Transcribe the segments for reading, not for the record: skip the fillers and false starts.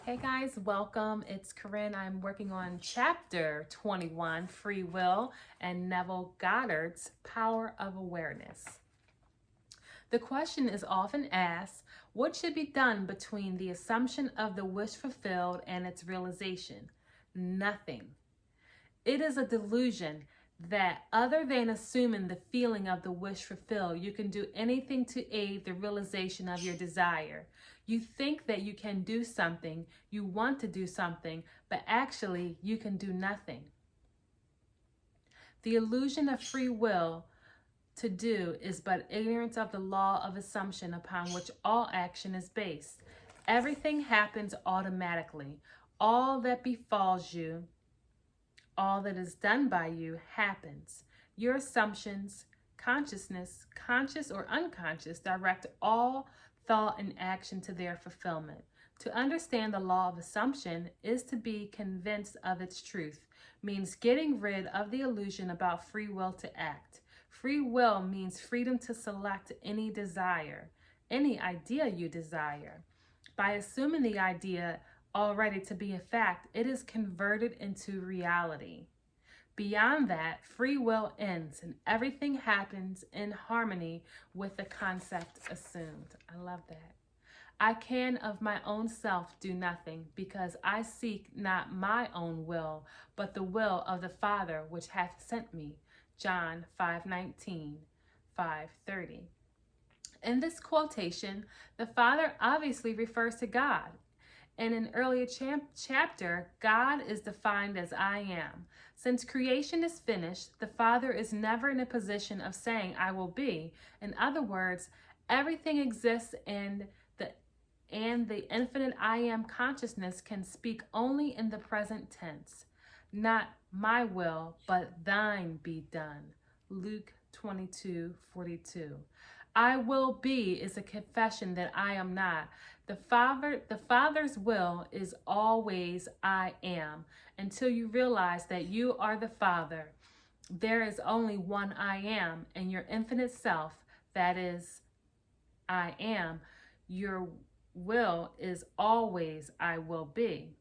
Hey guys, welcome. It's Corinne. I'm working on chapter 21, Free Will, and Neville Goddard's Power of Awareness. The question is often asked, what should be done between the assumption of the wish fulfilled and its realization? Nothing. It is a delusion that other than assuming the feeling of the wish fulfilled, you can do anything to aid the realization of your desire. You think that you can do something, you want to do something, but actually you can do nothing. The illusion of free will to do is but ignorance of the law of assumption upon which all action is based. Everything happens automatically. All that befalls you, all that is done by you happens. Your assumptions, consciousness, conscious or unconscious, direct all thought and action to their fulfillment. To understand the law of assumption is to be convinced of its truth, means getting rid of the illusion about free will to act. Free will means freedom to select any desire, any idea you desire. By assuming the idea already to be a fact, it is converted into reality. Beyond that, free will ends and everything happens in harmony with the concept assumed. I love that. I can of my own self do nothing, because I seek not my own will, but the will of the Father which hath sent me. John 5:19, 5:30. In this quotation, the Father obviously refers to God. In an earlier chapter, God is defined as I am. Since creation is finished, the Father is never in a position of saying, I will be. In other words, everything exists and the infinite I am consciousness can speak only in the present tense. Not my will, but thine be done. Luke 22:42. I will be is a confession that I am not. The Father's will is always I am, until you realize that you are the Father. There is only one I am, and your infinite self, that is I am. Your will is always I will be.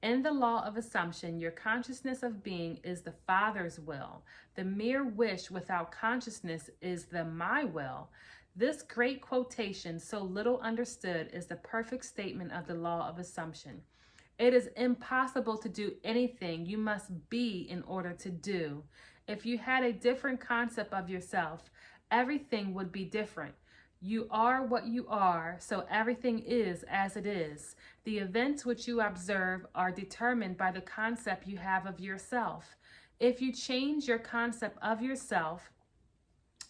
In the law of assumption, your consciousness of being is the Father's will. The mere wish without consciousness is the my will. This great quotation, so little understood, is the perfect statement of the law of assumption. It is impossible to do anything. You must be in order to do. If you had a different concept of yourself, everything would be different. You are what you are, so everything is as it is. The events which you observe are determined by the concept you have of yourself. If you change your concept of yourself,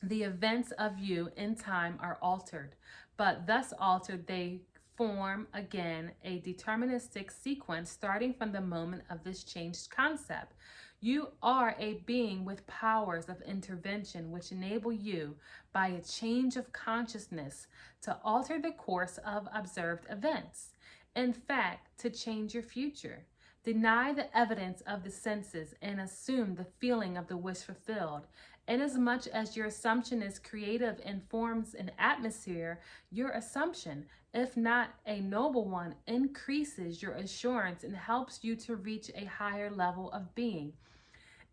the events of you in time are altered, but thus altered they form again a deterministic sequence starting from the moment of this changed concept. You are a being with powers of intervention which enable you, by a change of consciousness, to alter the course of observed events. In fact, to change your future. Deny the evidence of the senses and assume the feeling of the wish fulfilled. Inasmuch as your assumption is creative and forms an atmosphere, your assumption, if not a noble one, increases your assurance and helps you to reach a higher level of being.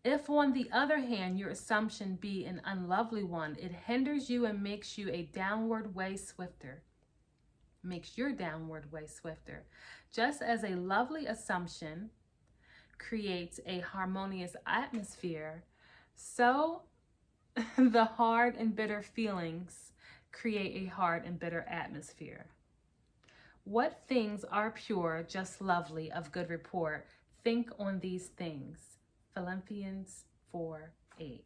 If, on the other hand, your assumption be an unlovely one, it hinders you and makes you a downward way swifter. Makes your downward way swifter. Just as a lovely assumption creates a harmonious atmosphere, so the hard and bitter feelings create a hard and bitter atmosphere. What things are pure, just lovely, of good report? Think on these things. Philippians 4:8.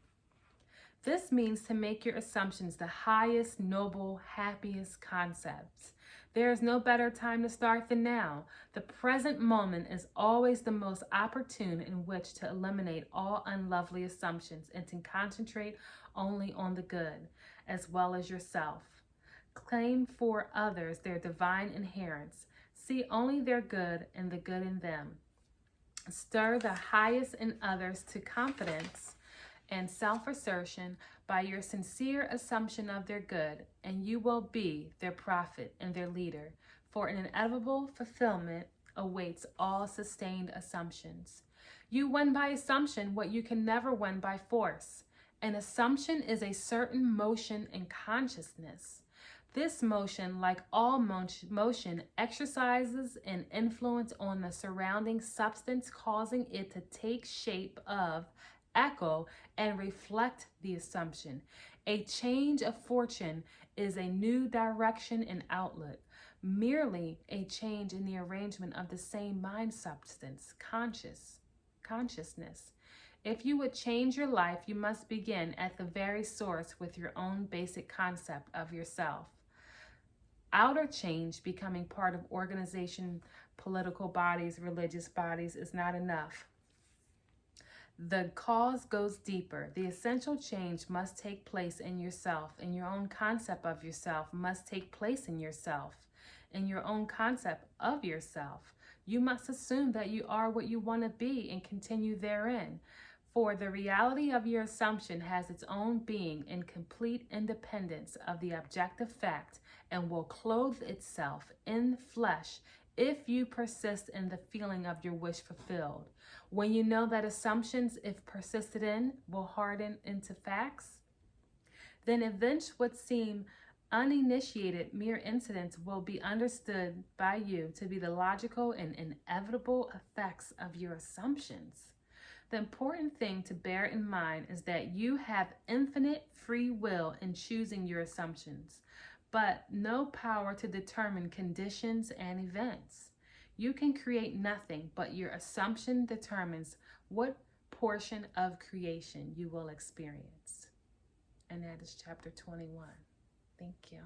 This means to make your assumptions the highest, noble, happiest concepts. There is no better time to start than now. The present moment is always the most opportune in which to eliminate all unlovely assumptions and to concentrate only on the good, as well as yourself. Claim for others their divine inherence. See only their good and the good in them. Stir the highest in others to confidence and self-assertion by your sincere assumption of their good, and you will be their prophet and their leader, for an inevitable fulfillment awaits all sustained assumptions. You win by assumption what you can never win by force. An assumption is a certain motion in consciousness. This motion, like all motion, exercises an influence on the surrounding substance, causing it to take shape of, echo, and reflect the assumption. A change of fortune is a new direction and outlook, merely a change in the arrangement of the same mind substance, consciousness. If you would change your life, you must begin at the very source with your own basic concept of yourself. Outer change, becoming part of organization, political bodies, religious bodies, is not enough. The cause goes deeper. The essential change must take place in yourself, and your own concept of yourself must take place in yourself, in your own concept of yourself. You must assume that you are what you want to be and continue therein. For the reality of your assumption has its own being in complete independence of the objective fact and will clothe itself in flesh if you persist in the feeling of your wish fulfilled. When you know that assumptions, if persisted in, will harden into facts, then events would seem uninitiated mere incidents will be understood by you to be the logical and inevitable effects of your assumptions. The important thing to bear in mind is that you have infinite free will in choosing your assumptions, but no power to determine conditions and events. You can create nothing, but your assumption determines what portion of creation you will experience. And that is chapter 21. Thank you.